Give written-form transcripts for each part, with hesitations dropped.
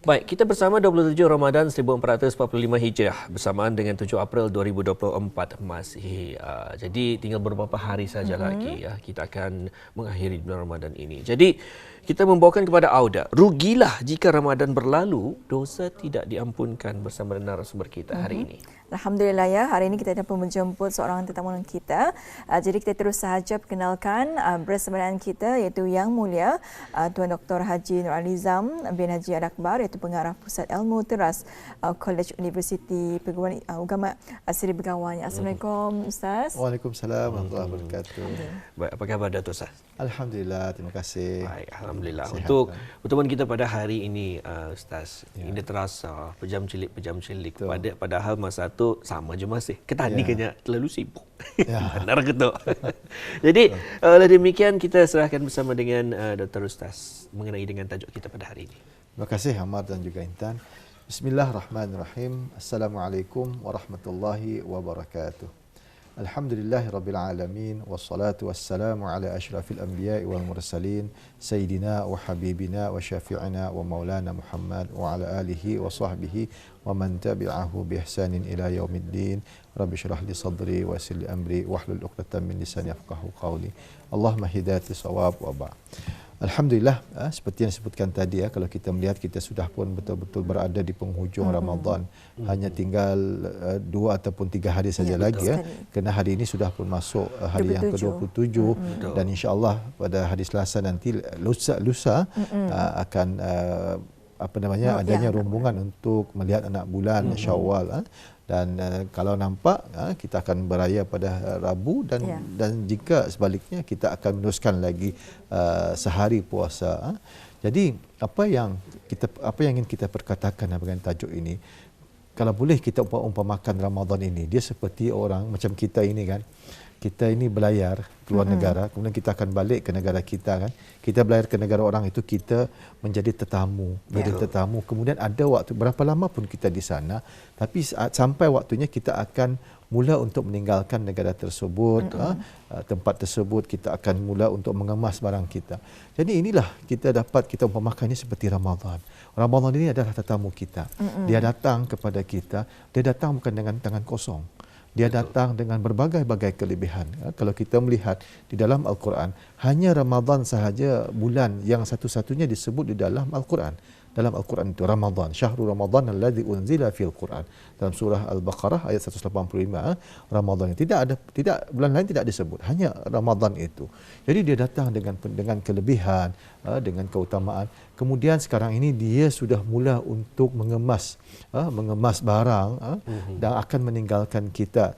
Baik, kita bersama 27 Ramadan 1445 Hijrah bersamaan dengan 7 April 2024 masih. Jadi tinggal beberapa hari saja lagi ya kita akan mengakhiri bulan Ramadan ini. Jadi kita membawakan kepada Auda, rugilah jika Ramadan berlalu, dosa tidak diampunkan bersama dengan narasumber kita hari ini. Alhamdulillah ya, hari ini kita dapat menjemput seorang tetamu kita. Jadi kita terus sahaja perkenalkan bersama dengan kita iaitu Yang Mulia Tuan Dr. Haji Nur Alizam bin Haji Al-Akbar, iaitu pengarah Pusat Ilmu Teras College Universiti Perguruan Agama Seri Begawan. Assalamualaikum Ustaz. Waalaikumsalam warahmatullahi wabarakatuh. Baik, apa khabar Datuk Ustaz? Alhamdulillah, terima kasih. Baik, alhamdulillah. Sihat, Untuk pertemuan kita pada hari ini Ustaz, ini terasa pejam cilik padahal masa tu sama je masih. Ketandingannya terlalu sibuk. Benar ketuk. Jadi oleh demikian kita serahkan bersama dengan Dr. Ustaz mengenai dengan tajuk kita pada hari ini. Terima kasih Hamad dan juga Intan. Bismillahirrahmanirrahim. Assalamualaikum warahmatullahi wabarakatuh. Alhamdulillahirabbil alamin wassalatu wassalamu ala asyrafil anbiya'i wal mursalin sayyidina wa habibina wa syafi'ina wa maulana Muhammad wa ala alihi wa sahbihi wa man tabi'ahu bi ihsanin ila yaumiddin. Rabbi shrah li sadri wa yassir li amri wahlul 'uqdatam min lisani yafqahu qawli. Allahumma hidayati shawab wa ba'. Alhamdulillah, seperti yang disebutkan tadi kalau kita melihat kita sudah pun betul-betul berada di penghujung Ramadan. Hanya tinggal 2 ataupun 3 hari saja lagi kerana hari ini sudah pun masuk hari yang ke-27 dan insya-Allah pada hari Selasa nanti lusa akan adanya rombongan untuk melihat anak bulan Syawal. Dan kalau nampak kita akan beraya pada Rabu dan jika sebaliknya kita akan meneruskan lagi sehari puasa. Jadi apa yang ingin kita perkatakan dengan tajuk ini, kalau boleh kita umpamakan Ramadan ini, dia seperti orang macam kita ini kan. Kita ini berlayar keluar negara, kemudian kita akan balik ke negara kita kan. Kita berlayar ke negara orang itu, kita menjadi tetamu, kemudian ada waktu berapa lama pun kita di sana, tapi sampai waktunya kita akan mula untuk meninggalkan negara tersebut, tempat tersebut, kita akan mula untuk mengemas barang kita. Jadi inilah kita umpamakan ini seperti Ramadan. Ramadan ini adalah tetamu kita. Dia datang kepada kita, dia datang bukan dengan tangan kosong. Dia datang dengan berbagai-bagai kelebihan. Kalau kita melihat di dalam Al-Quran, hanya Ramadan sahaja bulan yang satu-satunya disebut di dalam Al-Quran. Dalam Al-Quran itu Ramadan, Syahrul Ramadan alladzi unzila fil Quran. Dalam surah Al-Baqarah ayat 185, Ramadan tidak bulan lain tidak disebut, hanya Ramadan itu. Jadi dia datang dengan kelebihan, dengan keutamaan. Kemudian sekarang ini dia sudah mula untuk mengemas barang dan akan meninggalkan kita.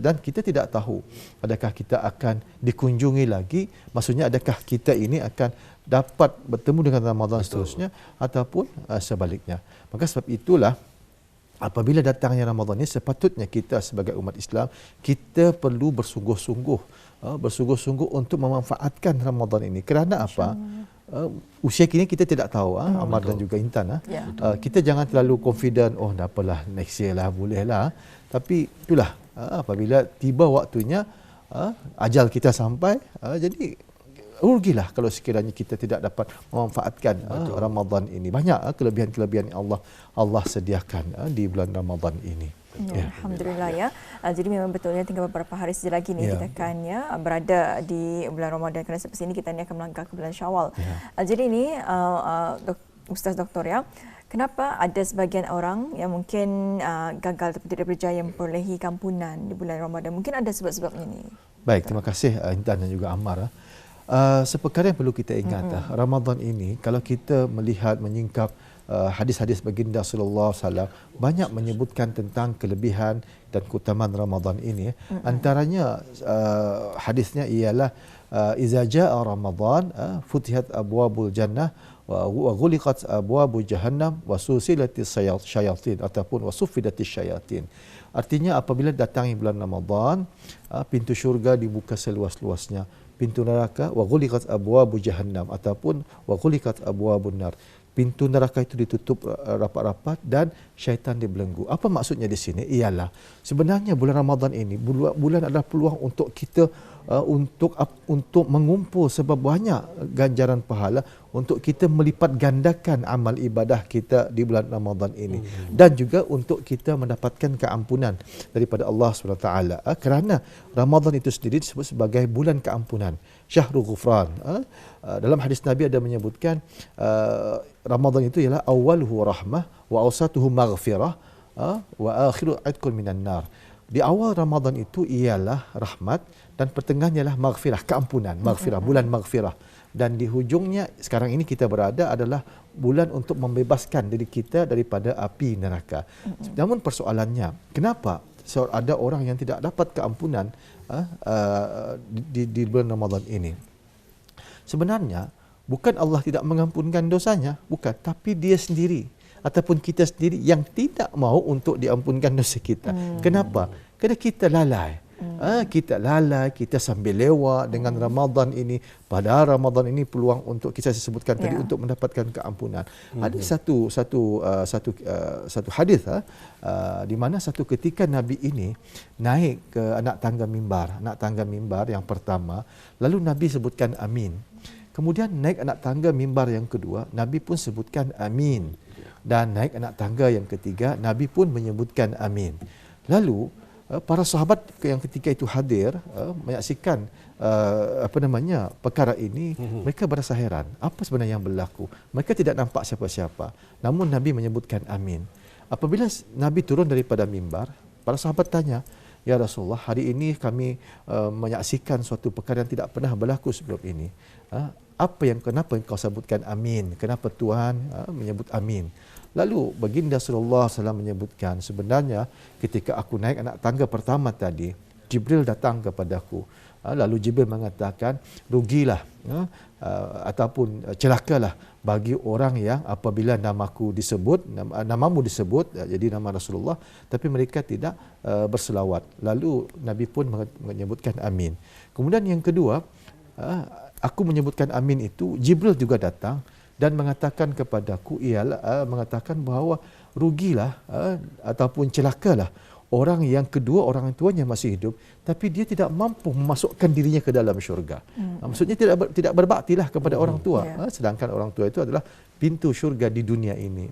Dan kita tidak tahu adakah kita akan dikunjungi lagi, maksudnya adakah kita ini akan dapat bertemu dengan Ramadan seterusnya ataupun sebaliknya. Maka sebab itulah apabila datangnya Ramadan ini, sepatutnya kita sebagai umat Islam kita perlu bersungguh-sungguh untuk memanfaatkan Ramadan ini. Kerana apa? Usia kini kita tidak tahu, Amar dan juga Intan. Kita jangan terlalu confident, dah apalah next year lah, boleh lah. Tapi itulah apabila tiba waktunya, ajal kita sampai, jadi rugilah kalau sekiranya kita tidak dapat memanfaatkan Ramadan ini. Banyak kelebihan-kelebihan yang Allah sediakan di bulan Ramadan ini. Alhamdulillah ya. Jadi memang betulnya tinggal beberapa hari saja lagi ni kita akan berada di bulan Ramadan, kerana selepas ini kita ni akan melangkah ke bulan Syawal. Jadi ini Ustaz Doktor ya, kenapa ada sebagian orang yang mungkin gagal atau tidak berjaya memperolehi kampunan di bulan Ramadan? Mungkin ada sebab-sebabnya ni. Baik, terima kasih Intan dan juga Ammar. Seperkara yang perlu kita ingat, Ramadan ini kalau kita melihat menyingkap hadis-hadis baginda sallallahu alaihi wasallam, banyak menyebutkan tentang kelebihan dan keutamaan Ramadan ini. Antaranya hadisnya ialah iza jaa Ramadan futihat abwabul jannah wa ghuliqat abwabu jahannam wa susilatis syayatin ataupun wa suffidatis syayatin. Artinya apabila datangi bulan Ramadan, pintu syurga dibuka seluas-luasnya, pintu neraka wa ghuliqat abwabu jahannam ataupun wa ghuliqat abwabun nar. Pintu neraka itu ditutup rapat-rapat dan syaitan dibelenggu. Apa maksudnya di sini? Ialah sebenarnya bulan Ramadan ini bulan adalah peluang untuk kita untuk mengumpul sebab banyak ganjaran pahala untuk kita melipat gandakan amal ibadah kita di bulan Ramadan ini, dan juga untuk kita mendapatkan keampunan daripada Allah SWT. Kerana Ramadan itu sendiri disebut sebagai bulan keampunan, Syahrul Ghufran. Dalam hadis Nabi ada menyebutkan Ramadan itu ialah awwaluhu rahmah wa awsatuhu maghfirah wa akhiru atqun minan nar. Di awal Ramadan itu ialah rahmat dan pertengahannya ialah maghfirah, keampunan, maghfirah, bulan maghfirah. Dan di hujungnya sekarang ini kita berada adalah bulan untuk membebaskan diri kita daripada api neraka. Namun persoalannya, kenapa ada orang yang tidak dapat keampunan di bulan Ramadan ini? Sebenarnya bukan Allah tidak mengampunkan dosanya, bukan, tapi dia sendiri ataupun kita sendiri yang tidak mau untuk diampunkan dosa kita. Kenapa? Kerana kita lalai. Kita lalai, kita sambil lewat dengan Ramadan ini. Padahal Ramadan ini peluang untuk kita sebutkan tadi untuk mendapatkan keampunan. Ada satu hadis di mana satu ketika Nabi ini naik ke anak tangga mimbar yang pertama, lalu Nabi sebutkan amin. Kemudian naik anak tangga mimbar yang kedua, Nabi pun sebutkan amin. Dan naik anak tangga yang ketiga, Nabi pun menyebutkan amin. Lalu para sahabat yang ketika itu hadir menyaksikan perkara ini, mereka berasa heran, apa sebenarnya yang berlaku? Mereka tidak nampak siapa-siapa, namun Nabi menyebutkan amin. Apabila Nabi turun daripada mimbar, para sahabat tanya, "Ya Rasulullah, hari ini kami menyaksikan suatu perkara yang tidak pernah berlaku sebelum ini. Kenapa kau sebutkan amin? Kenapa Tuhan menyebut amin?" Lalu baginda sallallahu alaihi wasallam menyebutkan, sebenarnya ketika aku naik anak tangga pertama tadi, Jibril datang kepadaku. Lalu Jibril mengatakan, rugilah ataupun celakalah bagi orang yang apabila namamu disebut, jadi nama Rasulullah, tapi mereka tidak berselawat. Lalu Nabi pun menyebutkan amin. Kemudian yang kedua, aku menyebutkan amin itu, Jibril juga datang dan mengatakan kepadaku, mengatakan bahawa rugilah ataupun celakalah orang yang kedua, orang tuanya masih hidup tapi dia tidak mampu memasukkan dirinya ke dalam syurga. Maksudnya tidak berbaktilah kepada orang tua, sedangkan orang tua itu adalah pintu syurga di dunia ini.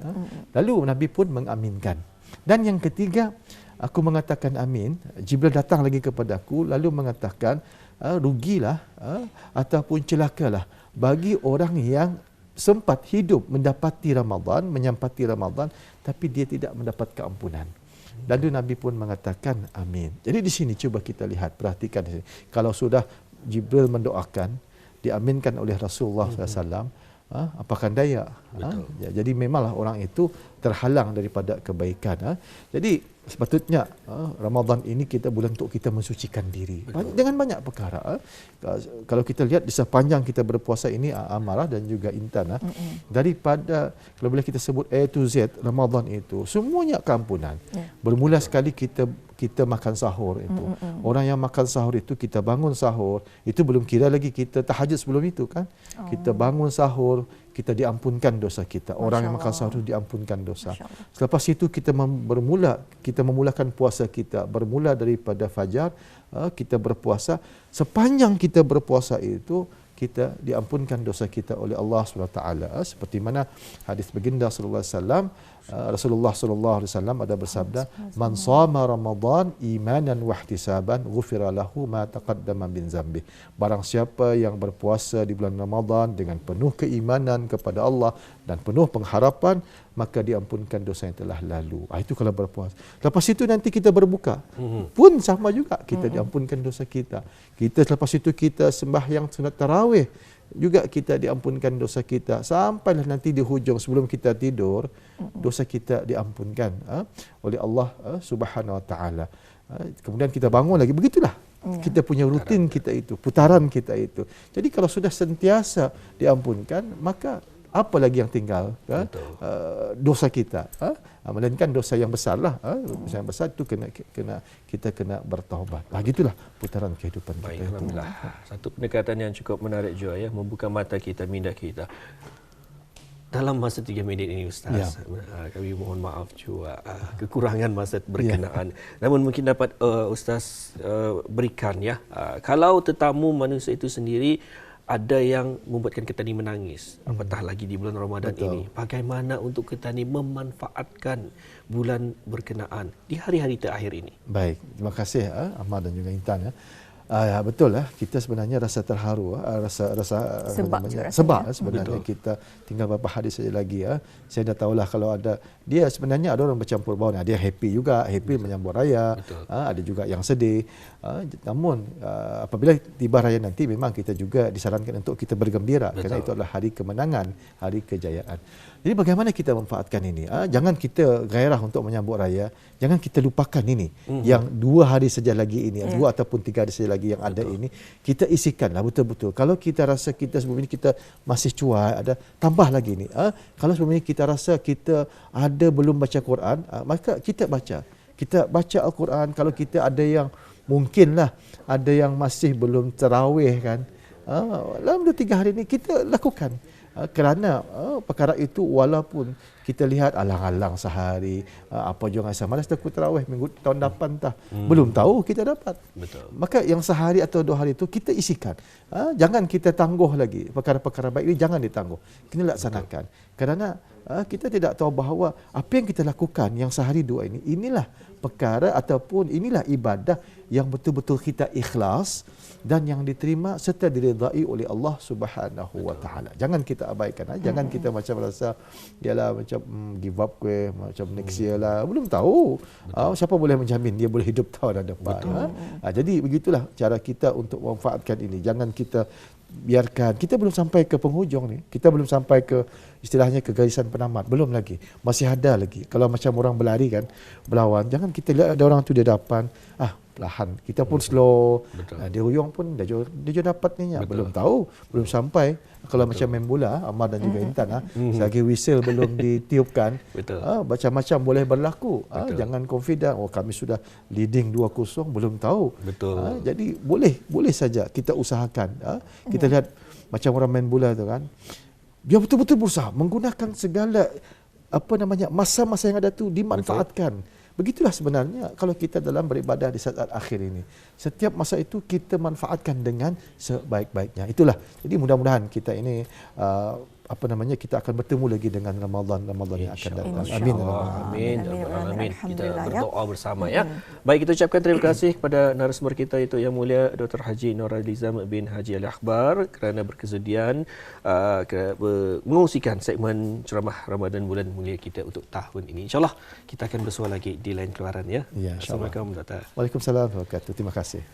Lalu Nabi pun mengaminkan. Dan yang ketiga, aku mengatakan amin, Jibril datang lagi kepadaku lalu mengatakan, rugilah ataupun celakalah bagi orang yang sempat hidup menyempati Ramadan tapi dia tidak mendapat keampunan. Lalu Nabi pun mengatakan amin. Jadi di sini cuba kita lihat, perhatikan di sini. Kalau sudah Jibril mendoakan, diaminkan oleh Rasulullah SAW, apakan daya. Jadi memanglah orang itu terhalang daripada kebaikan. Jadi sepatutnya Ramadan ini bulan untuk kita mensucikan diri dengan banyak perkara. Kalau kita lihat di sepanjang kita berpuasa ini, Amarah dan juga Intan, daripada kalau boleh kita sebut A to Z, Ramadan itu semuanya keampunan. Bermula sekali kita makan sahur itu. Orang yang makan sahur itu, kita bangun sahur, itu belum kira lagi kita tahajud sebelum itu kan. Kita bangun sahur, kita diampunkan dosa kita. Orang yang makan sahur diampunkan dosa. Selepas itu kita memulakan puasa kita, bermula daripada fajar, kita berpuasa. Sepanjang kita berpuasa itu, kita diampunkan dosa kita oleh Allah SWT. Seperti mana hadis baginda sallallahu alaihi wasallam, Rasulullah sallallahu alaihi wasallam ada bersabda, "Man shama Ramadan imanan wa ihtisaban, ghufira lahu ma taqaddama min dzambi." Barang siapa yang berpuasa di bulan Ramadan dengan penuh keimanan kepada Allah dan penuh pengharapan, maka diampunkan dosa yang telah lalu. Itu kalau berpuasa. Lepas itu nanti kita berbuka, pun sama juga, kita diampunkan dosa kita. Lepas itu kita sembahyang sunat tarawih, juga kita diampunkan dosa kita. Sampailah nanti di hujung sebelum kita tidur, dosa kita diampunkan oleh Allah Subhanahu Wa Taala. Kemudian kita bangun lagi, begitulah. Kita punya rutin kita itu, putaran kita itu. Jadi kalau sudah sentiasa diampunkan, maka apa lagi yang tinggal? Dosa kita. Melainkan dosa yang besar lah. Dosa yang besar itu kita kena bertaubat. Gitulah putaran kehidupan kita. Alhamdulillah. Satu pendekatan yang cukup menarik juga, membuka mata kita, minda kita. Dalam masa 3 minit ini Ustaz, kami mohon maaf juga kekurangan masa berkenaan. Namun mungkin dapat Ustaz berikan kalau tetamu manusia itu sendiri ada yang membuatkan kita ni menangis, apatah lagi di bulan Ramadan ini. Bagaimana untuk kita ni memanfaatkan bulan berkenaan di hari-hari terakhir ini? Baik, terima kasih Ahmad dan juga Intan. Betul lah, kita sebenarnya rasa terharu, rasa sebab sebenarnya betul. Kita tinggal beberapa hari saja lagi. Saya dah tahulah kalau ada dia sebenarnya ada orang bercampur baur, dia happy juga, happy menyambut raya, ada juga yang sedih. Namun apabila tiba raya nanti memang kita juga disarankan untuk kita bergembira, kerana itu adalah hari kemenangan, hari kejayaan. Jadi bagaimana kita memanfaatkan ini? Jangan kita gairah untuk menyambut raya, jangan kita lupakan ini. Yang 2 hari saja lagi ini, 2 ataupun 3 hari saja lagi yang ada ini, kita isikanlah betul-betul. Kalau kita rasa kita sebelum ini kita masih cuai, ada tambah lagi ini. Kalau sebelum ini kita rasa kita ada belum baca Quran, maka kita baca. Kita baca Al-Quran. Kalau kita ada yang mungkinlah ada yang masih belum tarawih kan. Dalam 2-3 hari ini kita lakukan. Kerana perkara itu walaupun kita lihat alang-alang sehari, apa juga rasa malas takut tarawih minggu tahun depan belum tahu kita dapat. Betul. Maka yang sehari atau 2 hari itu kita isikan. Jangan kita tangguh lagi. Perkara-perkara baik ini jangan ditangguh. Kita laksanakan. Kerana kita tidak tahu bahawa apa yang kita lakukan yang sehari 2 ini, inilah perkara ataupun inilah ibadah yang betul-betul kita ikhlas dan yang diterima serta diridai oleh Allah Subhanahu wa taala. Jangan kita abaikan. Jangan kita macam rasa ialah macam give up macam next year lah. Belum tahu. Siapa boleh menjamin dia boleh hidup tahun depan. Jadi begitulah cara kita untuk memanfaatkan ini. Jangan kita biarkan, kita belum sampai ke penghujung ni. Kita belum sampai ke istilahnya ke garisan penamat. Belum lagi. Masih ada lagi. Kalau macam orang berlari kan, berlawan. Jangan kita lihat ada orang tu di depan. Perlahan. Kita pun slow. Dia ruyung pun dia juga dapat ni. Belum tahu. Belum sampai. Kalau macam main bola, Ahmad dan juga Intan, selagi whistle belum ditiupkan, macam-macam boleh berlaku. Jangan confident, kami sudah leading 2-0, belum tahu. Jadi boleh saja kita usahakan. Kita lihat macam orang main bola tu kan, dia betul-betul berusaha menggunakan segala masa-masa yang ada tu dimanfaatkan. Begitulah sebenarnya kalau kita dalam beribadah di saat akhir ini. Setiap masa itu kita manfaatkan dengan sebaik-baiknya. Itulah. Jadi mudah-mudahan kita ini kita akan bertemu lagi dengan Ramadan yang akan datang. Amin. Amin. Kita berdoa bersama ya. Baik, kita ucapkan terima kasih kepada narasumber kita itu Yang Mulia Dr. Haji Nuralizam bin Haji Ali Akbar kerana berkesudian mengungsikan segmen ceramah Ramadan bulan mulia kita untuk tahun ini. InsyaAllah kita akan bersua lagi di lain keluaran ya. Ya, Assalamualaikum Dr. Waalaikumsalam warahmatullahi wabarakatuh. Terima kasih.